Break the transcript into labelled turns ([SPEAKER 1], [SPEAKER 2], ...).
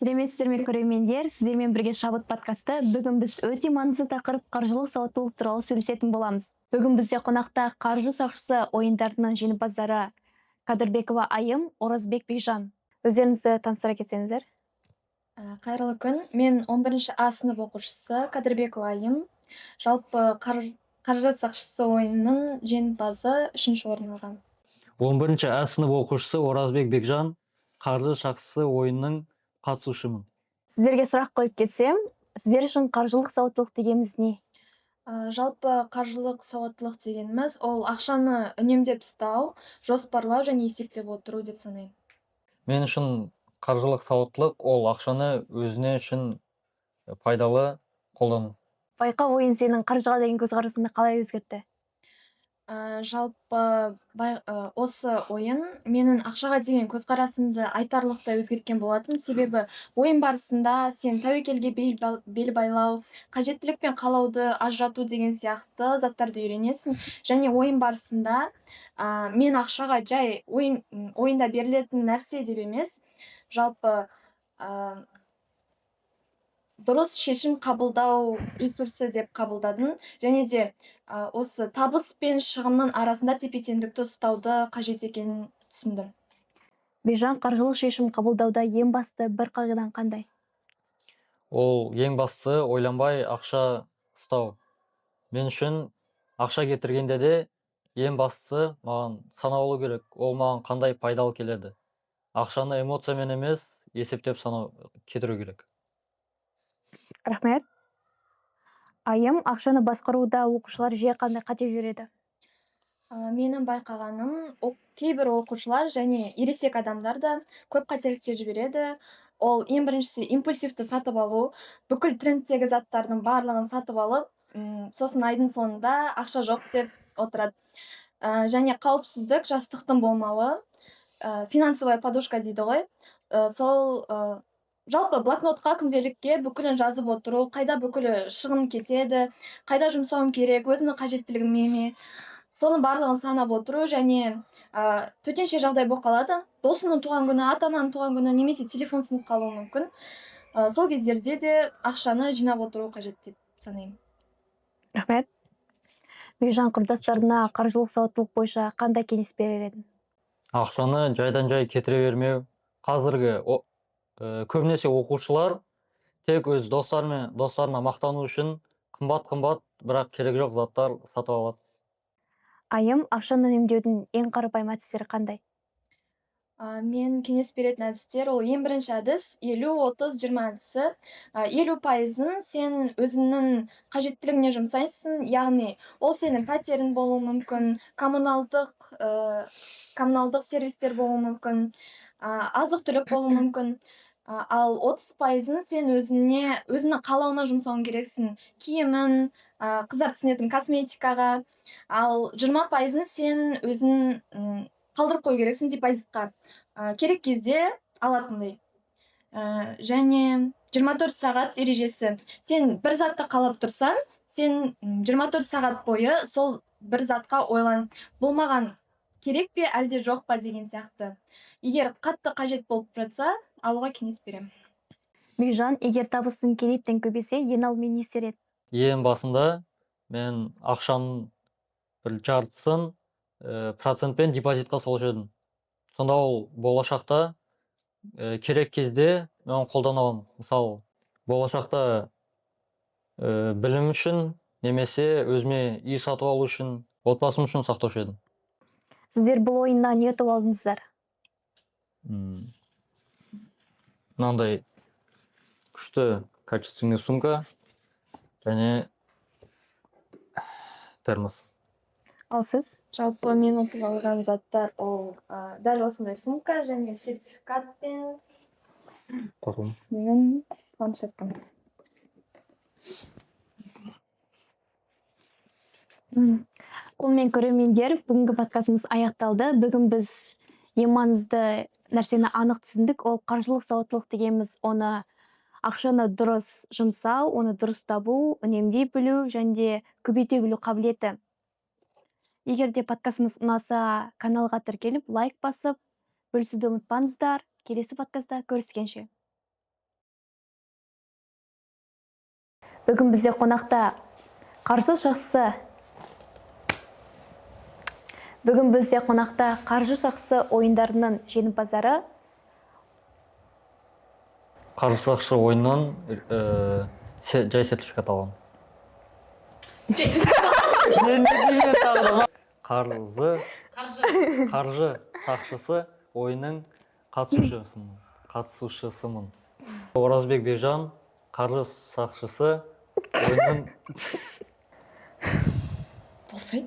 [SPEAKER 1] Сәлеметсіздер ме көрермендер, сіздермен бірге Шабыт подкасты. Бүгін біз өте маңызды тақырып қаржылық сауаттылық туралы сөйлесетін боламыз. Бүгін бізде қонақта қаржы сақшысы ойындарының жеңімпаздары Кадырбекова Айым, Оразбек Бекжан. Өздеріңізді таныстыра кетсеңіздер.
[SPEAKER 2] Қайырлы күн. Мен 11 А сынып оқушысы Кадырбекова Айым. Жалпы қаржы сақшысы ойынының жеңімпазы 3-ші орын алған.
[SPEAKER 3] 11 А сынып оқушысы Оразбек Бекжан, қаржы сақшысы ойынның қатысушымын.
[SPEAKER 1] Сіздерге сұрақ қойып кетсем, сіздер үшін қаржылық сауаттылық дегеніміз не?
[SPEAKER 2] Жалпы қаржылық сауаттылық дегеніміз ол ақшаны үнемдеп ұстау, жоспарлау және есептеп отыру деп санаймын.
[SPEAKER 3] Мен үшін қаржылық сауаттылық ол ақшаны өзіне үшін пайдалы қолдану.
[SPEAKER 1] Байқа, ойын сенің қаржыға деген көзқарасыңды қалай өзгертті?
[SPEAKER 2] Жалпы осы ойын менің ақшаға деген көзқарасымды айтарлықтай өзгерткен болатын. Себебі ойын барысында сен тәуекелге бел байлау, қажеттілік пен қалауды ажырату деген сияқты заттарды үйренесің. Және ойын барысында мен ақшаға жай ойында берілетін нәрсе деп емес, жалпы дұрыс шешім қабылдау ресурсы деп қабылдадым. Және де осы табыс пен шығынның арасында тепе-теңдікті ұстауды қажет екенін түсіндім.
[SPEAKER 1] Бекжан, қаржылық шешім қабылдауда ең басты бір қағидаң қандай?
[SPEAKER 3] Ол ең бастысы ойланбай ақша ұстау. Мен үшін ақша кетіргенде де ең бастысы маған санаулы керек. Ол маған қандай пайдалы келеді. Ақшаны эмоциямен емес, есептеп кетіру керек.
[SPEAKER 1] Рахмет. Айым, ақшаны басқаруда оқушылар жиі қандай қате жүреді?
[SPEAKER 2] Менің байқағаным, кейбір оқушылар және ересек адамдар да көп қателіктер жібереді. Ол ең біріншісі импульсивті сатып алу, бүкіл трендтегі заттардың барлығын сатып алып, сосын айдың соңында ақша жоқ деп отырады. Және қауіпсіздік, жастықтың болмауы, финансовая подушка дейді ғой. Сол жалпы блокнотқа, күнделікке бүкілін жазып отыру, қайда бүкілі шығын кетеді, қайда жұмсауым керек, өзімнің қажеттілігіме ме, соның барлығын санап отыру. Және төтенше жағдай болып қалады, досының туған күні, ата-ананың туған күні, немесе телефон сынып қалуы мүмкін. Сол кездерде де ақшаны жинап отыру қажет деп санаймын.
[SPEAKER 1] Рахмет. Бекжан, құрдастарына қаржылық сауаттылық бойынша қандай кеңес берер едің?
[SPEAKER 3] Ақшаны жайдан жай кетіре бермеу. Қазіргі көбінесе оқушылар тек өз достарына мақтану үшін қымбат, бірақ керек жоқ заттар сатып алады.
[SPEAKER 1] Айым, ақшаны үнемдеудің ең қарапайым әдістері қандай?
[SPEAKER 2] Мен кеңес беретін әдістер, ол ең бірінші әдіс 50-30-20 әдісі. 50% сен өзіңнің қажеттілігіне жұмсайсың, яғни ол сенің пәтерің болуы мүмкін, коммуналдық сервистер болуы мүмкін, азық-түлік болуы мүмкін. Ал 30% сен өзіңнің қалауына жұмсауың керексің, киімін, қыздар түсінетін косметикаға. Ал 20% сен өзің қалдырып қою керексің депозитқа, керек кезде алатындай. Және 24 сағат ережесі. Сен бір затты қалап тұрсаң, сен 24 сағат бойы сол бір затқа ойлан, бұл маған керек пе, әлде жоқ па деген сияқты. Егер қатты қажет болып жатса, алуға кеңес беремін.
[SPEAKER 1] Бекжан, егер табысың кенеттен көбейсе, ең алдымен не істер едің?
[SPEAKER 3] Ең басында мен ақшамның бір жартысын процентпен депозитқа салушы едім. Сонда ол болашақта керек кезде мен қолдана аламын. Мысалы, болашақта білім үшін, немесе өзіме үй сатып алу үшін, отбасым үшін сақтаушы едім.
[SPEAKER 1] Сіздер бұл ойыннан не ұтып алдыңыздар?
[SPEAKER 3] Мынандай күшті качественный сумка және термос.
[SPEAKER 1] Ал сіз?
[SPEAKER 2] Жалпы мен ұтып алған заттар ол дәл осындай сумка және сертификат пен менің планшетім.
[SPEAKER 1] Сонымен көрермендер, бүгінгі подкастымыз аяқталды. Бүгін біз ең маңызды нәрсені анық түсіндік. Ол қаржылық сауаттылық дегеніміз оны ақшаны дұрыс жұмсау, оны дұрыс табу, үнемдей білу және көбейте білу қабілеті. Егер де подкастымыз ұнаса, каналға тіркеліп, лайк басып, бөлісуді ұмытпаңыздар. Келесі подкастта көріскенше. Бүгін бізде қонақта қаржы шақсы. Бүгін бізде қонақта қаржы шақсы ойындарының жеңімпаздары.
[SPEAKER 3] Қаржы сақшы ойыннан жай сертификат аламын. Қаржы сақшысы ойынның қатысушысымын. Оразбек Бекжан, қаржы сақшысы ойынның
[SPEAKER 2] Болсай.